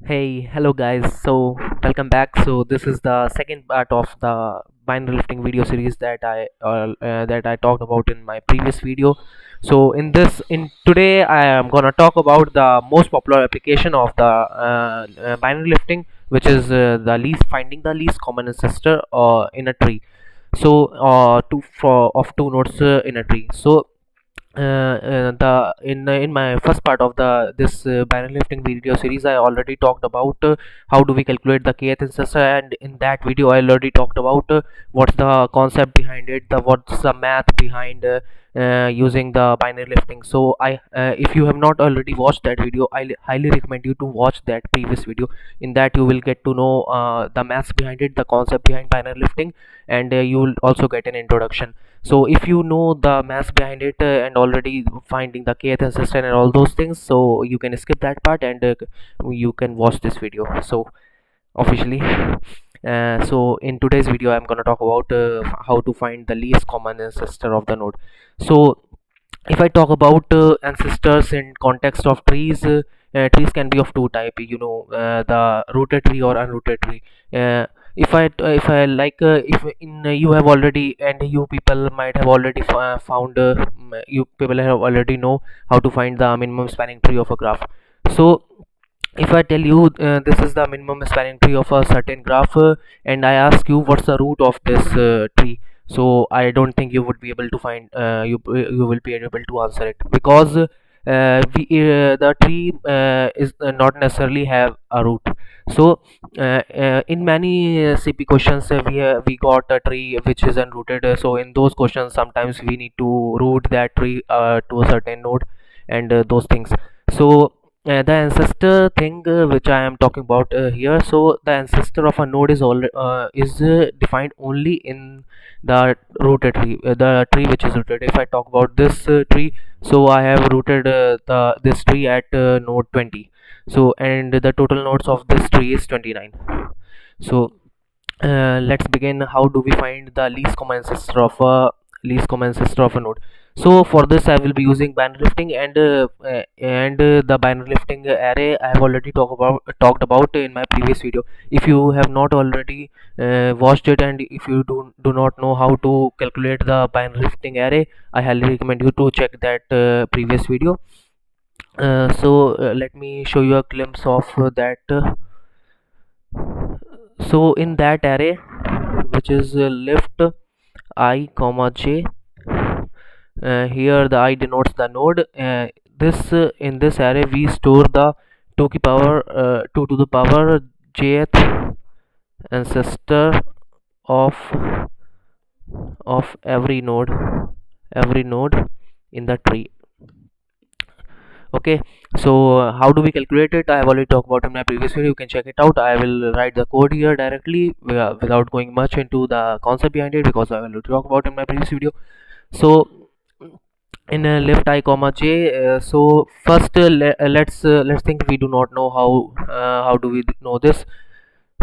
Hey, hello guys. So, welcome back. So, this is the second part of the binary lifting video series that I talked about in my previous video. So, in today I am gonna talk about the most popular application of the binary lifting, which is the least finding the least common ancestor in a tree. So, two for of two nodes in a tree. So, the in my first part of the this binary lifting video series, I already talked about how do we calculate the kth ancestor, and in that video I already talked about what's the concept behind it, the what's the math behind using the binary lifting. So if you have not already watched that video, highly recommend you to watch that previous video. In that you will get to know the maths behind it, the concept behind binary lifting, and you will also get an introduction. So if you know the maths behind it and already finding the kth ancestor and all those things, so you can skip that part and you can watch this video. So officially, so in today's video I'm gonna talk about how to find the least common ancestor of the node. So if I talk about ancestors in context of trees, trees can be of two type, the rooted tree or unrooted tree. If I like if in you have already, and you people might have already found you people have already know how to find the minimum spanning tree of a graph. So if I tell you this is the minimum spanning tree of a certain graph, and I ask you what's the root of this tree, so I don't think you would be able to find you will be able to answer it, because the tree is not necessarily have a root. So in many CP questions, we got a tree which is unrooted. So in those questions sometimes we need to root that tree to a certain node and those things. So the ancestor thing which I am talking about here. So the ancestor of a node is defined only in the rooted tree, the tree which is rooted. If I talk about this tree, so I have rooted the this tree at node 20. So and the total nodes of this tree is 29. So let's begin. How do we find the least common ancestor of a node? So for this I will be using binary lifting, and the binary lifting array I have already talked about in my previous video. If you have not already watched it, and if you do not know how to calculate the binary lifting array, I highly recommend you to check that previous video. Let me show you a glimpse of that. So in that array, which is lift I comma j, here the I denotes the node. This In this array we store the 2 to the power jth ancestor of every node in the tree. Okay, so how do we calculate it? I have already talked about in my previous video. You can check it out. I will write the code here directly without going much into the concept behind it, because I will talk about in my previous video. So in left I comma j, so first let's think. We do not know how do we know this.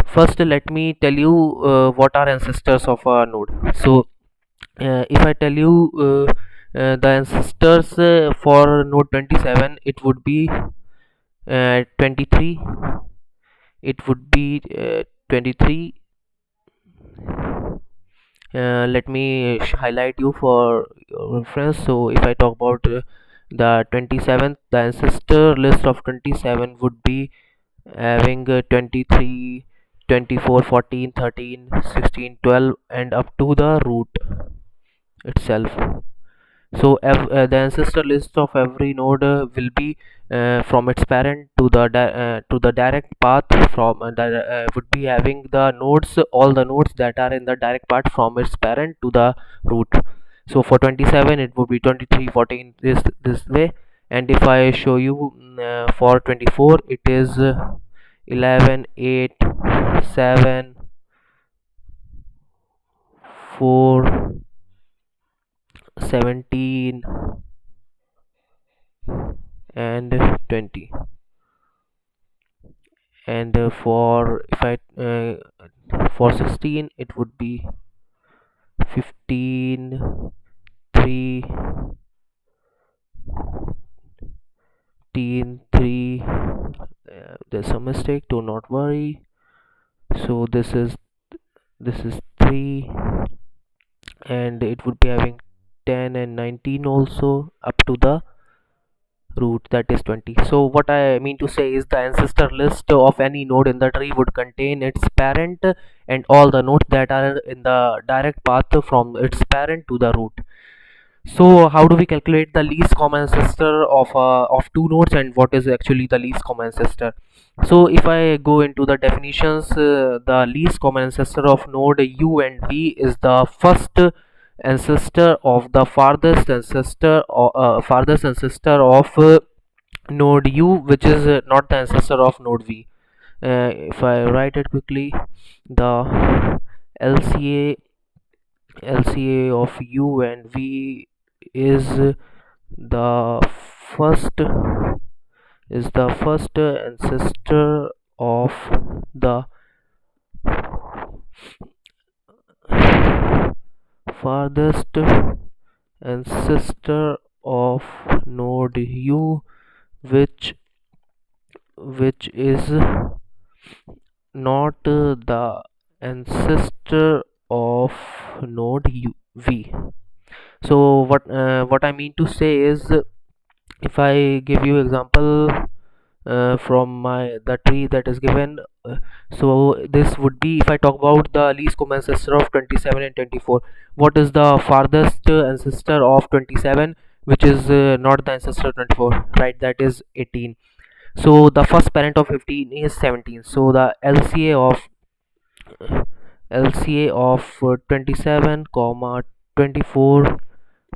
First let me tell you what are ancestors of a node. So if I tell you the ancestors for node 27, it would be 23. It would be 23. Let me highlight you for your reference. So if I talk about the 27th, the ancestor list of 27 would be having 23, 24, 14, 13, 16, 12, and up to the root itself. So the ancestor list of every node will be from its parent to the direct path from would be having the nodes, all the nodes that are in the direct path from its parent to the root. So for 27 it would be 23, 14, this way. And if I show you for 24, it is 11, 8, 7, 4, 17, and 20. And for if I for 16 it would be 15, 3, 3, there's a mistake, do not worry. So this is 3, and it would be having 10 and 19 also up to the root, that is 20. So what I mean to say is the ancestor list of any node in the tree would contain its parent and all the nodes that are in the direct path from its parent to the root. So how do we calculate the least common ancestor of two nodes, and what is actually the least common ancestor? So if I go into the definitions, the least common ancestor of node u and v is the first ancestor of the farthest ancestor of node u, which is not the ancestor of node v. If I write it quickly, the LCA LCA of u and v is the first ancestor of the farthest ancestor of node u, which is not the ancestor of node v. So what I mean to say is, if I give you example from the tree that is given, so this would be, if I talk about the least common ancestor of 27 and 24, what is the farthest ancestor of 27, which is not the ancestor of 24, right? That is 18. So the first parent of 15 is 17. So the LCA of 27 comma 24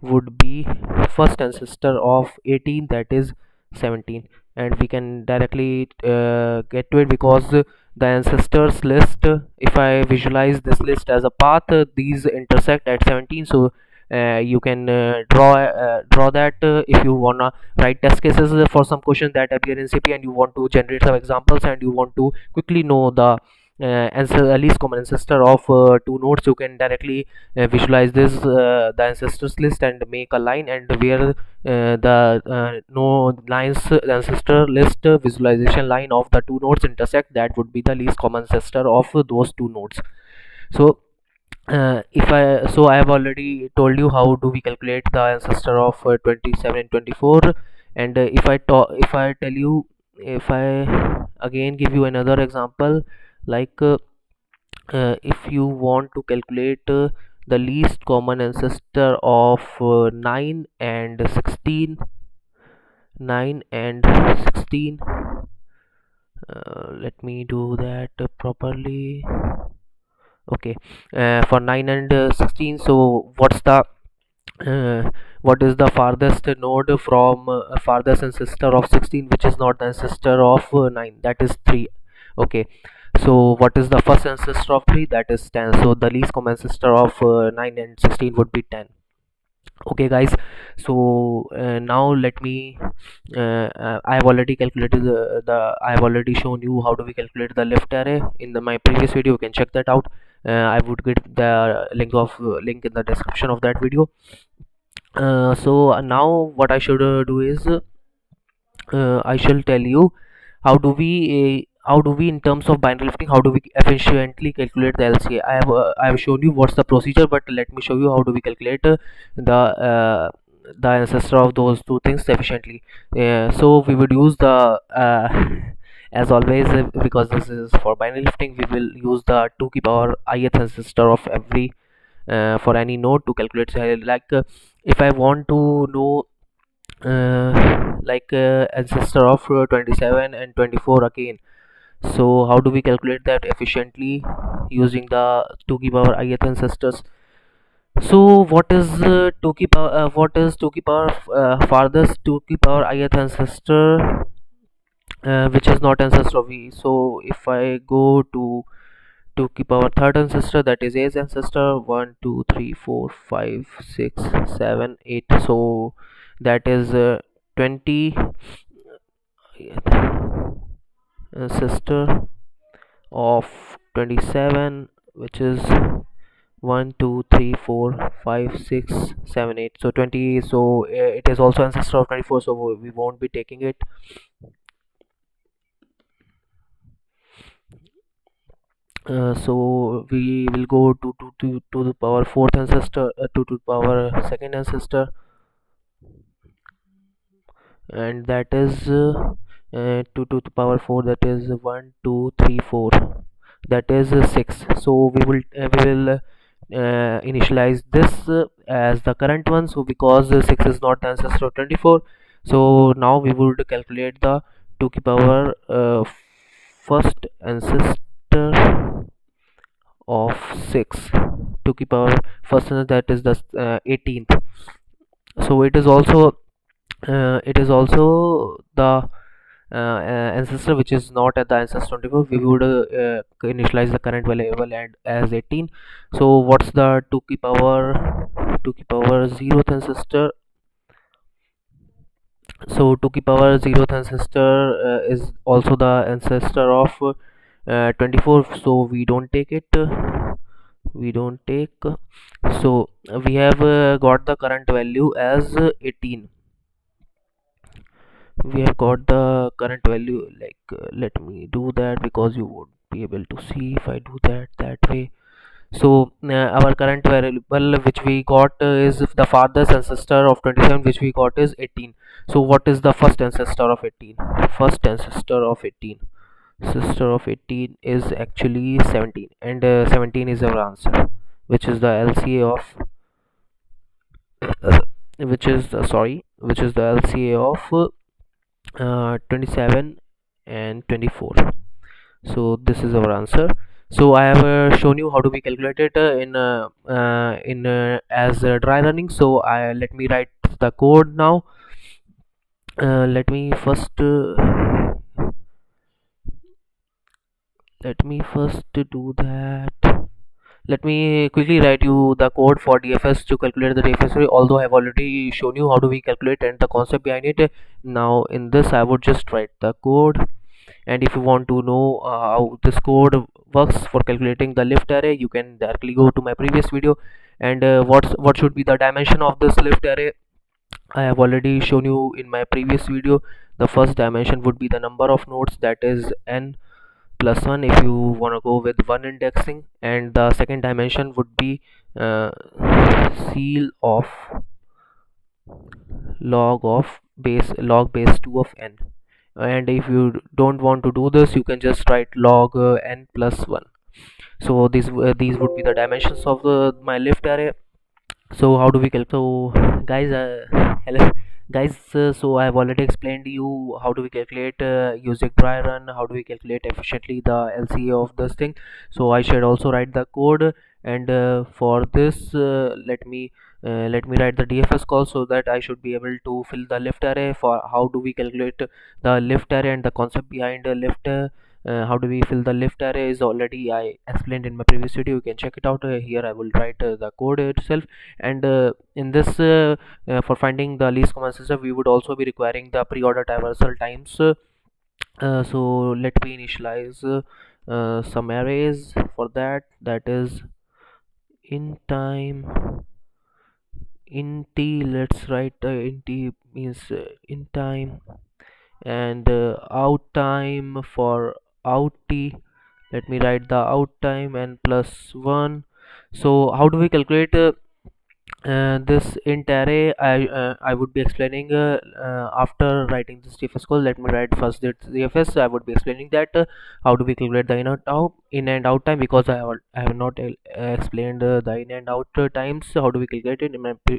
would be first ancestor of 18, that is 17. And we can directly get to it, because the ancestors list, if I visualize this list as a path, these intersect at 17. So you can draw that if you wanna write test cases for some questions that appear in CP, and you want to generate some examples, and you want to quickly know the least common ancestor of two nodes. You can directly visualize this the ancestors list and make a line, and where the no lines ancestor list visualization line of the two nodes intersect, that would be the least common ancestor of those two nodes. So I have already told you how do we calculate the ancestor of 27 and 24. And if I tell you, if I again give you another example, like if you want to calculate the least common ancestor of 9 and 16, 9 and 16, let me do that properly. Okay, for 9 and 16, so what is the farthest node from farthest ancestor of 16, which is not the ancestor of 9, that is 3. Okay, so what is the first ancestor of 3, that is 10. So the least common ancestor of 9 and 16 would be 10. Okay guys, so now let me I have already calculated I have already shown you how do we calculate the lift array in my previous video. You can check that out. I would get the link in the description of that video. So now what I should do is, I shall tell you how do we in terms of binary lifting, how do we efficiently calculate the LCA. I have shown you what's the procedure, but let me show you how do we calculate the ancestor of those two things efficiently. So we would use the as always, because this is for binary lifting, we will use the 2 to the power ith ancestor of every for any node to calculate. Like if I want to know ancestor of 27 and 24 again, so how do we calculate that efficiently using the 2 to the power ith ancestors? So what is 2 to the power farthest 2 to the power ith ancestor which is not ancestor v? So if I go to 2 to the power third ancestor, that is A's ancestor, 1 2 3 4 5 6 7 8, so that is 20 ancestor of 27, which is 1 2 3 4 5 6 7 8, so 20. So it is also ancestor of 24, so we won't be taking it. So we will go to the power fourth ancestor, to the power second ancestor, and that is 2 to the power 4, that is 1 2 3 4, that is 6. So we will initialize this as the current one, so because 6 is not the ancestor of 24, so now we would calculate the 2 to the power first ancestor of 6 to the power first ancestor, that is the 18th. So it is also the ancestor which is not at the ancestor 24. We would initialize the current variable and as 18. So what's the 2 to the power 0th ancestor? So 2 to the power 0th ancestor is also the ancestor of 24, so we don't take. So we have got the current value as 18. We have got the current value, like let me do that because you would be able to see if I do that way. So our current variable which we got is the farthest ancestor of 27, which we got is 18. So what is the first ancestor of 18? First ancestor of 18 is actually 17, and 17 is our answer, which is the LCA of which is the LCA of 27 and 24. So this is our answer. So I have shown you how to be calculated in as dry running. So I let me write the code now. Let me first do that. Let me quickly write you the code for DFS to calculate the DFS value, although I have already shown you how do we calculate and the concept behind it. Now in this I would just write the code, and if you want to know how this code works for calculating the lift array, you can directly go to my previous video. And what should be the dimension of this lift array, I have already shown you in my previous video. The first dimension would be the number of nodes, that is n plus 1 if you want to go with one indexing, and the second dimension would be uh, seal of log base 2 of n. And if you don't want to do this, you can just write log n plus 1. So these would be the dimensions of my lift array. So how do we calculate? So guys, hello guys. So I have already explained to you how do we calculate using dry run, how do we calculate efficiently the LCA of this thing. So I should also write the code, and for this let me write the DFS call, so that I should be able to fill the lift array. For how do we calculate the lift array and the concept behind the lift, how do we fill the lift array is already I explained in my previous video. You can check it out. Here I will write the code itself. And in this for finding the least common ancestor, we would also be requiring the pre-order traversal times. So let me initialize some arrays for that, that is in time in t. Let's write in t means in time, and out time for out t. Let me write the out time and plus 1. So how do we calculate this int array? I would be explaining after writing this DFS code. Let me write first this DFS. I would be explaining that how do we calculate the in and out time, because I have not explained the in and out times. How do we calculate it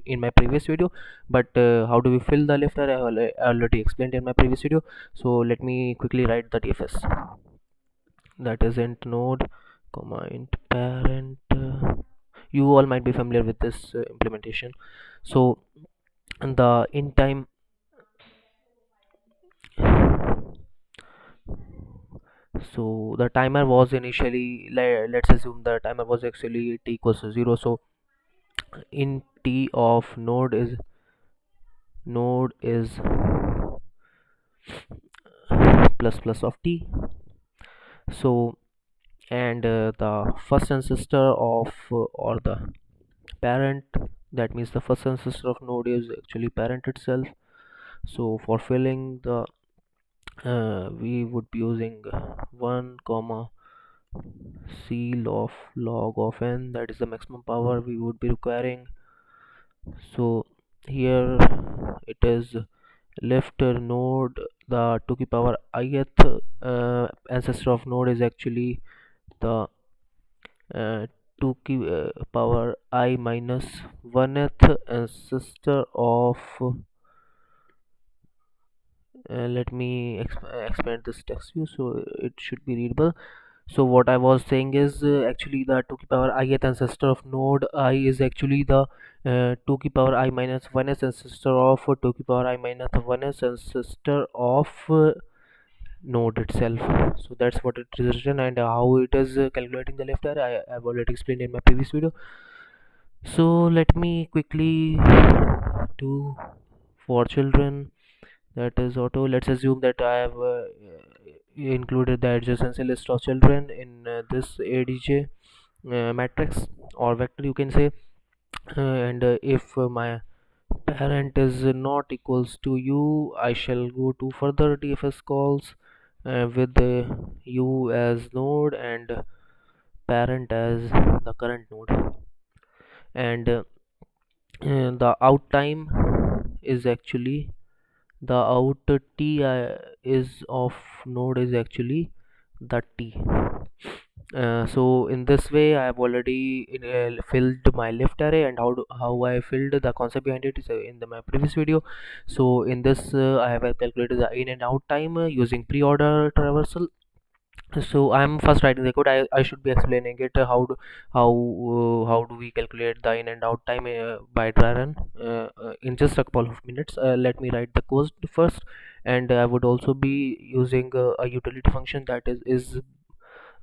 in my previous video? But how do we fill the lift array, I already explained in my previous video. So let me quickly write the DFS, that is int node comma int parent. You all might be familiar with this implementation. So the in time, so the timer was initially, let's assume the timer was actually t equals to 0. So in t of node is plus plus of t. So and the first ancestor of or the parent, that means the first ancestor of node is actually parent itself. So for filling the we would be using 1 comma C of log of n, that is the maximum power we would be requiring. So here it is left node, the 2 to the power ith ancestor of node is actually the 2 to the power I minus 1th ancestor of let me expand this text view so it should be readable. So what I was saying is actually the 2 to the power ith ancestor of node I is actually the 2 to the power I minus 1th ancestor of 2 to the power I minus 1th ancestor of node itself. So that's what it is written, and how it is calculating the left array I've already explained in my previous video. So let me quickly do for children, that is auto. Let's assume that I have included the adjacency list of children in this adj matrix or vector, you can say. And if my parent is not equals to u, I shall go to further dfs calls with u as node and parent as the current node. And the out time is actually the out t is of node is actually the t. So in this way I have already filled my left array, and how I filled the concept behind it is in my previous video. So in this I have calculated the in and out time using pre-order traversal. So I'm first writing the code. I should be explaining it how do we calculate the in and out time by dry run in just a couple of minutes. Let me write the code first, and I would also be using a utility function that is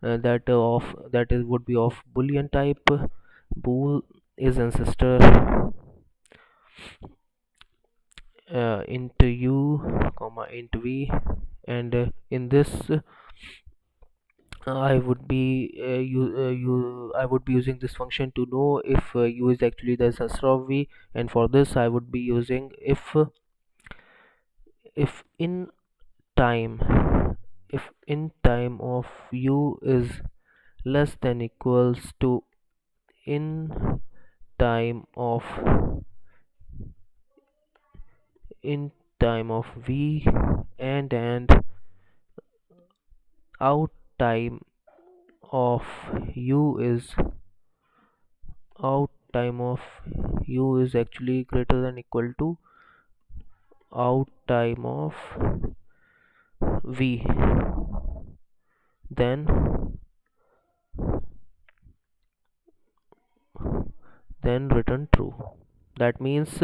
that is would be of boolean type. Bool is ancestor into u comma into v, and in this I would be using this function to know if u is actually the ancestor of v, and for this I would be using if in time if in time of u is less than equals to in time of in time of v, and out time of u is out time of u is actually greater than equal to out time of v, then return true. That means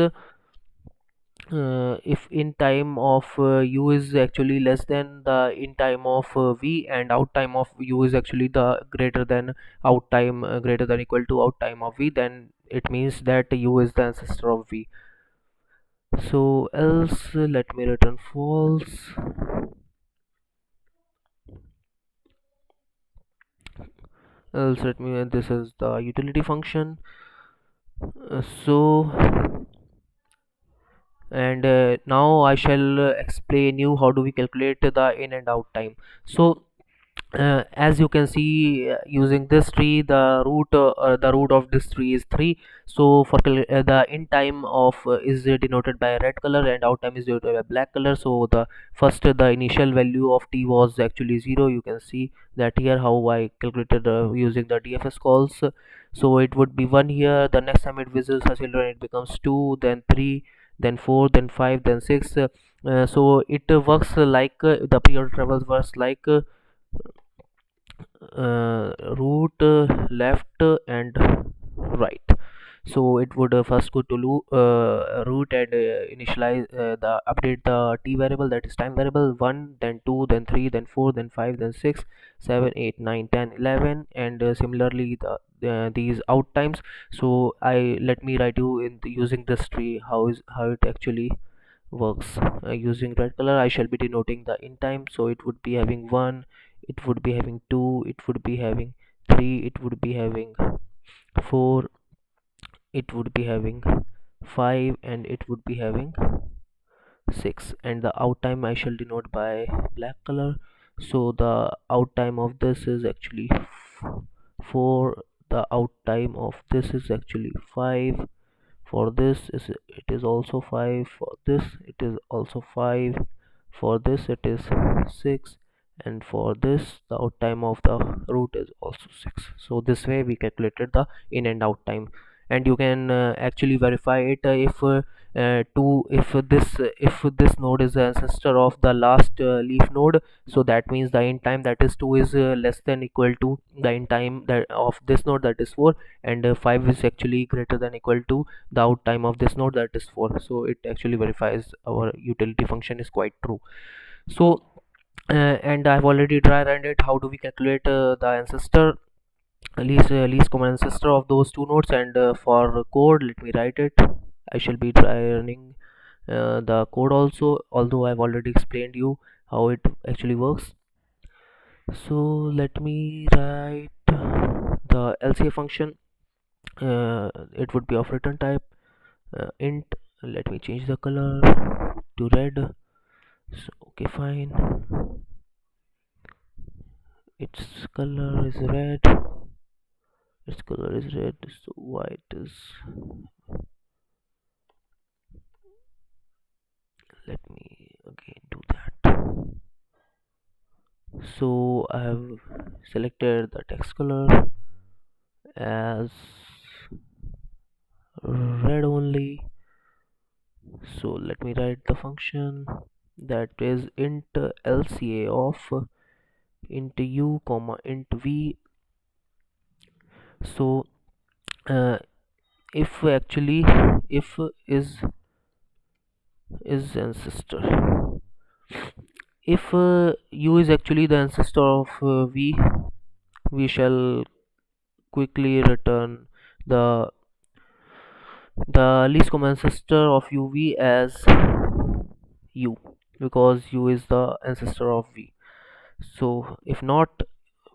if in time of u is actually less than the in time of v, and out time of u is actually the greater than out time greater than equal to out time of v, then it means that u is the ancestor of v. So else let me return false. Else let me this is the utility function. So and now I shall explain you how do we calculate the in and out time. So as you can see using this tree, the root of this tree is 3. So for the in time of is denoted by red color, and out time is denoted by black color. So the initial value of t was actually 0. You can see that here how I calculated using the dfs calls. So it would be 1 here, the next time it visits a children it becomes 2, then 3, then 4, then 5, then 6. So it works like the pre-order travels works like root left and right. So it would first go to root and initialize the update the t variable, that is time variable, 1, then 2, then 3, then 4, then 5, then 6, 7, 8, 9, 10, 11, and similarly these out times. So I let me write you in using this tree how it actually works. Using red color I shall be denoting the in time, so it would be having 1, it would be having 2, it would be having 3, it would be having 4, it would be having 5, and it would be having 6, and the out time I shall denote by black color. So the out time of this is actually 4, the out time of this is actually 5. For this is it is also 5, for this it is also 5, for this it is 6, and for this the out time of the root is also 6. So this way we calculated the in and out time, and you can actually verify it if this node is the ancestor of the last leaf node. So that means the in time, that is 2, is less than equal to the in time that of this node, that is 4, and 5 is actually greater than equal to the out time of this node, that is 4. So it actually verifies our utility function is quite true. So and I've already dry run it. How do we calculate the ancestor, least common ancestor of those two nodes? And for code, let me write it. I shall be dry running the code also, although I've already explained you how it actually works. So let me write the Lca function. It would be of return type int. Let me change the color to red. So okay, fine, its color is red, so why it is, let me again do that. So I have selected the text color as red only. So let me write the function, that is int lca of int u comma int v. So if actually if is ancestor, if u is actually the ancestor of v, we shall quickly return the least common ancestor of uv as u, because u is the ancestor of v. So if not,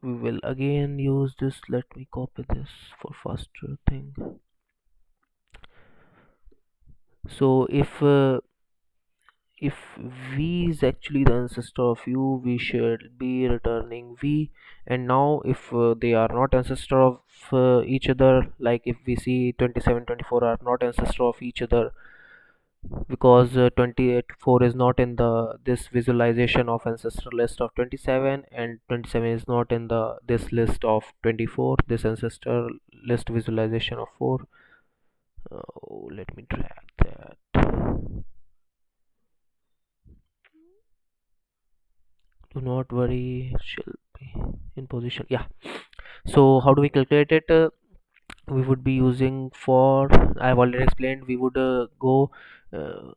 we will again use this. Let me copy this for faster thing. So if v is actually the ancestor of u, we should be returning v. And now if they are not ancestor of each other, like if we see 27 24 are not ancestor of each other, because 24 is not in the this visualization of ancestor list of 27, and 27 is not in the this list of 24, this ancestor list visualization of 4. Let me drag that. Do not worry, it shall be in position. Yeah. So how do we calculate it? We would be using for, I've already explained, we would go uh,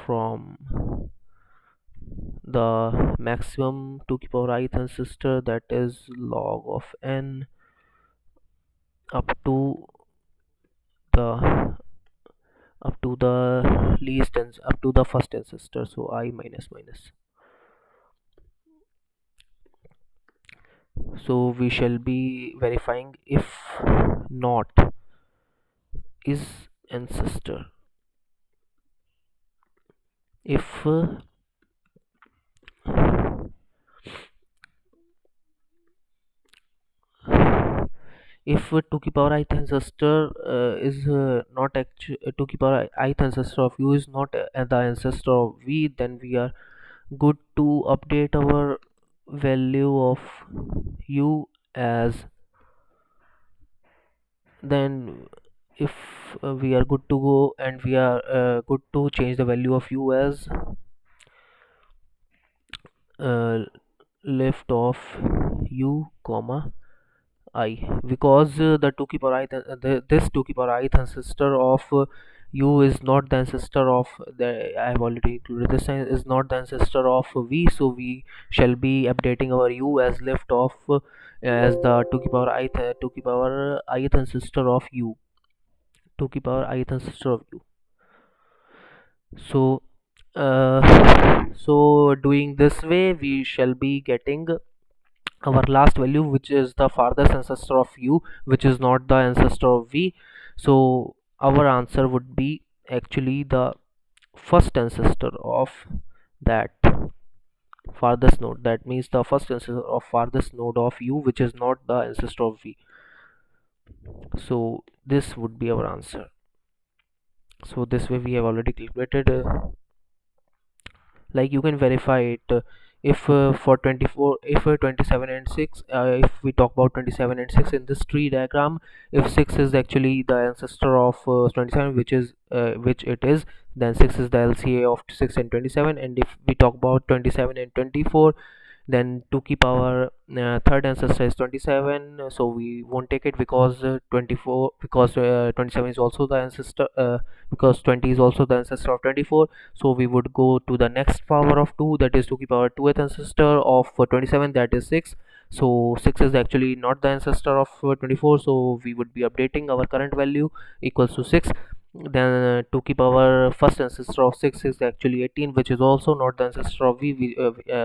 from the maximum 2 to the power ith ancestor, that is log of n, up to the least and up to the first ancestor, so I minus minus. So we shall be verifying if not is ancestor, if if 2 to the power ith ancestor is not actually 2 to the power ith ancestor of u is not the ancestor of v, then we are good to update our value of u as, then if we are good to go, and we are good to change the value of u as uh, left of u comma I, because the 2 to the power ith this 2 to the power ith ancestor of u is not the ancestor of the, I have already included this is not the ancestor of v, so we shall be updating our u as left of as the 2 to the power ith 2 to the power ith ancestor of u, 2 to the power ith ancestor of u. So so doing this way, we shall be getting our last value, which is the farthest ancestor of u, which is not the ancestor of v. So our answer would be actually the first ancestor of that farthest node, that means the first ancestor of farthest node of u, which is not the ancestor of v. So this would be our answer. So this way we have already calculated, like you can verify it, if for 24, if 27 and 6, if we talk about 27 and 6 in this tree diagram, if 6 is actually the ancestor of 27, which it is, then 6 is the LCA of 6 and 27. And if we talk about 27 and 24, then to keep our third ancestor is 27, so we won't take it, because 24, because 27 is also the ancestor, because 20 is also the ancestor of 24. So we would go to the next power of 2, that is to keep our 2th ancestor of 27, that is 6. So 6 is actually not the ancestor of 24, so we would be updating our current value equals to 6. Then to keep our first ancestor of 6 is actually 18, which is also not the ancestor of v,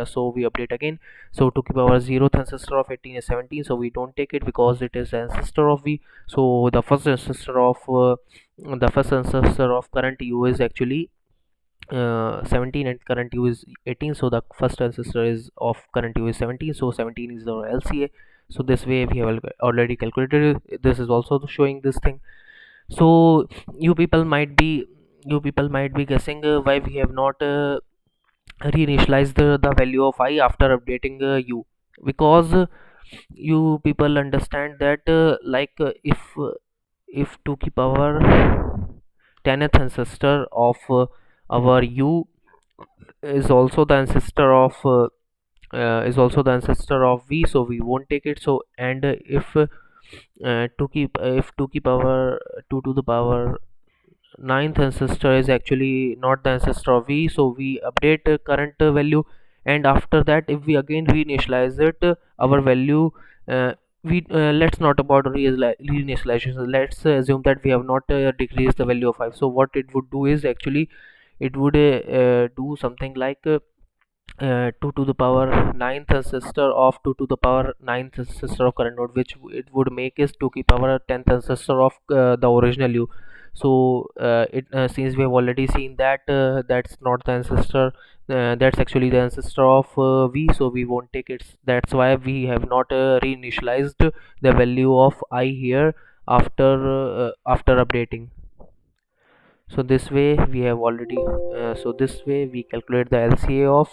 so we update again. So to keep our 0th ancestor of 18 is 17, so we don't take it because it is ancestor of v. So the first ancestor of current u is actually 17, and current u is 18, so the first ancestor is of current u is 17, so 17 is our LCA. So this way we have already calculated it. This is also showing this thing. So you people might be guessing why we have not reinitialized the value of I after updating u, because you people understand that if to keep our 10th ancestor of our u is also the ancestor of v, so we won't take it. So and if to keep our 2 to the power ninth ancestor is actually not the ancestor of v, so we update current value. And after that, if we again reinitialize it, our value, we let's not about reinitialization, let's assume that we have not decreased the value of 5. So what it would do is actually it would do something like 2 to the power ninth ancestor of 2 to the power ninth ancestor of current node, which it would make is to keep our 10th ancestor of the original u. So it since we have already seen that that's not the ancestor, that's actually the ancestor of v, so we won't take it. That's why we have not reinitialized the value of I here after updating. So this way we have already so this way we calculate the LCA of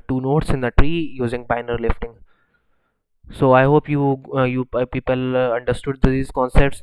two nodes in the tree using binary lifting. So I hope you people understood these concepts.